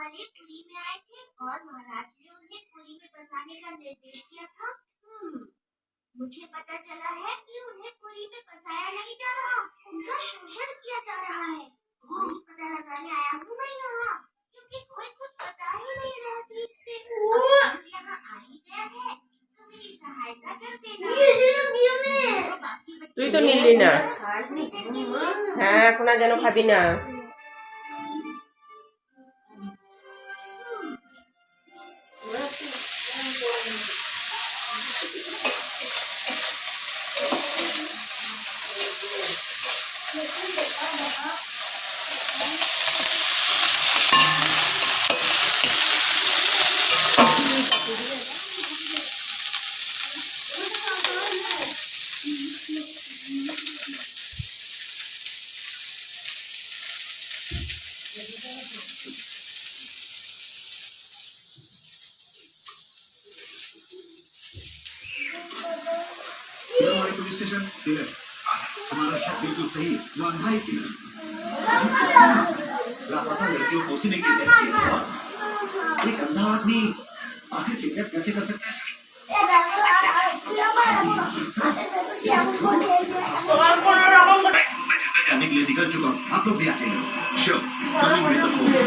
वाले पुरी में आए थे और महाराज ने उन्हें पुरी में बसाने का निर्देश दिया था। मुझे पता चला है कि उन्हें पुरी में बसाया नहीं जा रहा, उनका शोषण किया जा रहा है। वही पता लगाने आया हूँ मैं यहाँ, क्योंकि कोई कुछ बता ही नहीं रहा ठीक से। यहाँ आ ही गया है तो मेरी सहायता कर देना। তুই তো নিলি না। হ্যাঁ এখন আর যেন খাবি না। हमारे पुलिस स्टेशन हमारा शक बिल्कुल सही, वो अंधा ही किलर लापता लड़कियों को उसी ने किडनैप किया। एक अंधा आदमी आखिर किडनैप कैसे कर सकता है? जाने के लिए निकल चुका हूँ, आप लोग भी आ जाइए। Sure, coming with the force.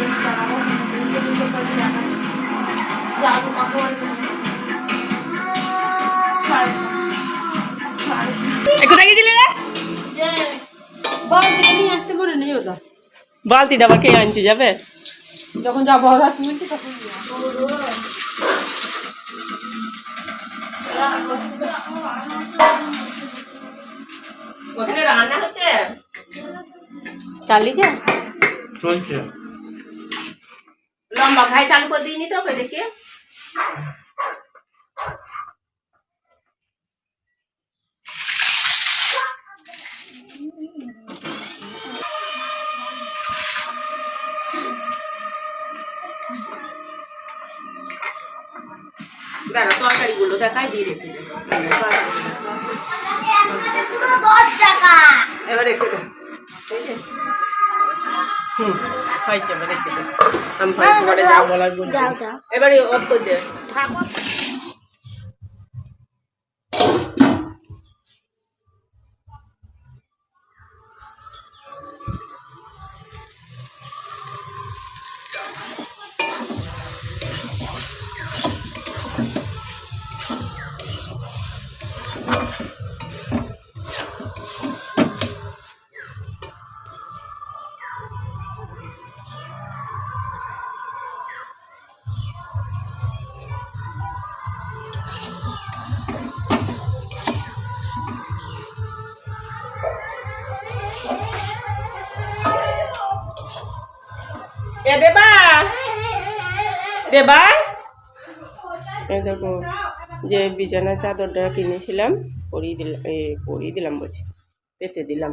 কোথায় গেছিলি রে? বালতিটা নিয়ে আসতে পারে নি ওটা। বালতিটা আবার কে আনতে যাবে? যখন যাবো তুমি কি তখন ওখানে রান্না হচ্ছে, চালিয়েছে চলছে। লম্বা খাই চালু করে দিইনি তো ওকে দেখে। দাঁড়া তরকারিগুলো দেখাই দিয়ে রেখে দে। এবার রেখে দে। হয়েছে এবার রেখে দে। আমি ঘরে যা বলার বলি। এবারে অফ করে দে। ঠাকুর দেবা দেবা এই দেখো যে বিছানা চাদরটা কিনেছিলাম পরিয়ে দিলাম বলছি, পেতে দিলাম।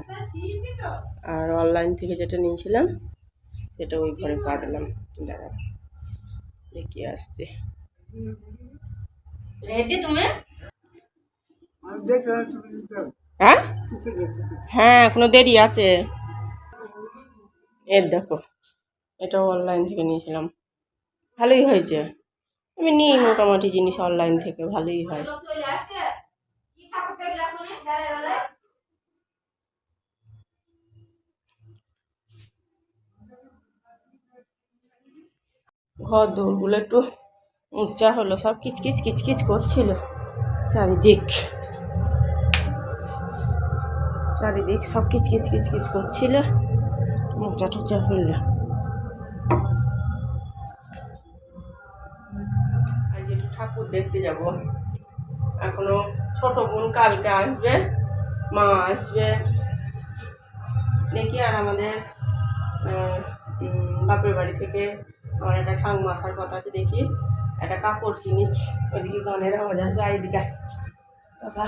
আর অনলাইন থেকে যেটা নিয়েছিলাম সেটা ওই ঘরে পা দিলাম। দাঁড়া দেখি আসছে। হ্যাঁ হ্যাঁ এখনো দেরি আছে। এর দেখো এটাও অনলাইন থেকে নিয়েছিলাম, ভালোই হয়েছে। আমি নিই মোটামুটি জিনিস অনলাইন থেকে, ভালোই হয়। ঘর দৌড়গুলো একটু উঁচা হলো, সব কিচকিচ কিচকিচ করছিল চারিদিক সব কিচকিচ কিচকিচ করছিল, উঁচা টুচা হলো। ঠাকুর দেখতে যাব, এখনো ছোট বোন কালকে আসবে, মা আসবে দেখি। আর আমাদের বাপের বাড়ি থেকে আমার একটা ঠাকুমা আসার কথা আছে, দেখি একটা কাপড় কিনেছি। ওইদিকে গানের আওয়াজ আসবে, এইদিকে বাবা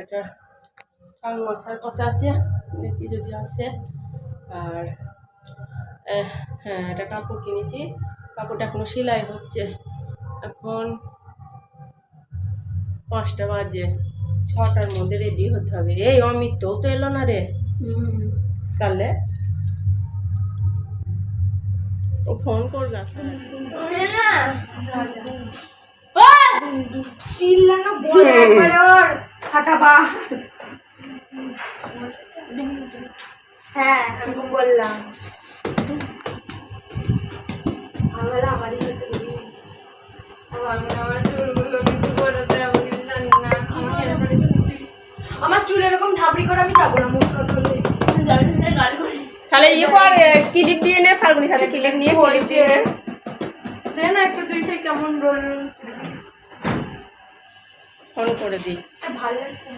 একটা ঠাকুমা আসার কথা আছে, দেখি যদি আসে। আর হ্যাঁ একটা কাপড় কিনেছি, কাপড়টা এখনো সেলাই হচ্ছে। এখন 5টা বাজে, 6টার মধ্যে রেডি হতে হবে। এই অমিত তো এলো না রে, তাহলে ও ফোন করবে আসলে চিল্লানো বলে একবারে ওর ফাটাবা। হ্যাঁ আমি তো বললাম আমারই হতে বলি আমার চুলগুলো কিছু করতে আমি কিছু জানি না। আমার চুল এরকম ঢাবড়ি করে আমি যাবো না মুখ করলে গাড়ি করে তাহলে ইয়ে কর ক্লিপ দিয়ে নে ফাল্গুনির সাথে ক্লিপ নিয়ে ক্লিপ দিয়ে নে। দে না একটু তুই সেই কেমন রোল ফোন করে দিই ভালো লাগছে।